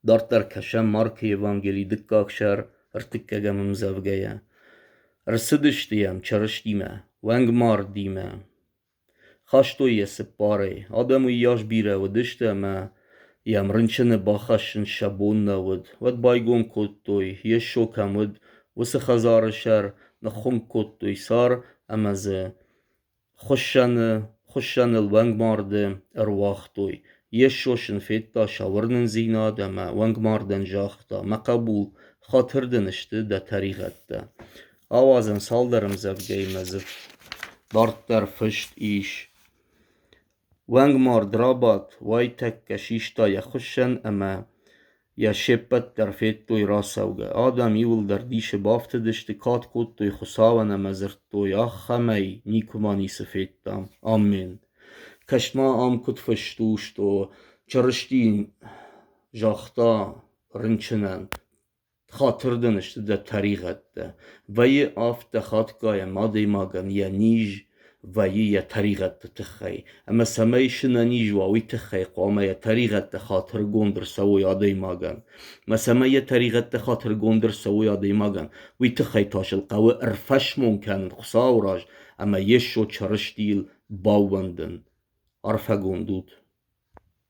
Dart der kasham mark evangeli dikkakşer ırtıkkagam mzavgaya. Rısıdış diyem çarış dime. Wang mar dime. Xaştoy separe. Adamı yaş bire ve dişte me. Yam rınçını baxaşın şabon navud. Vad baygon kottoy. Yeşo kamud. Vısı xazarışer. Nakhum kottoy sar. Amazı. خوشن الونگ مارده ارواختوی یه شوشن فیتا شاورنن زیناد اما ونگ ماردن جاختا مقبول خاطر دنشته ده طریقت ده آوازن سالدرم زبگی مزف دارت در فشت ایش ونگ مارد رابط وای تک کشیشتا یا خوشن اما یا شپت در فیتوی راسوگه آدم یول در دیش بافت دشتی کات کود توی خساون مزرد توی آخمی نیکمانی سفیتم آمین کشما آم کد فشتوش تو چرشتین جاختا رنچنن خاطر دنشتی ده طریقت ده وی آفت خاتگاه مادی ماگن یا نیج وی یا طریقت تخی اما سمیشن نیج وی تخی قامه یا طریقت خاطر گندر سوی آدی ماگن مسمى یا طریقت خاطر گندر سوی آدی ماگن وی تخی تاشل قوی ارفش ممکن خساوراج اما یشو چرش دیل باوندن عرفه گندود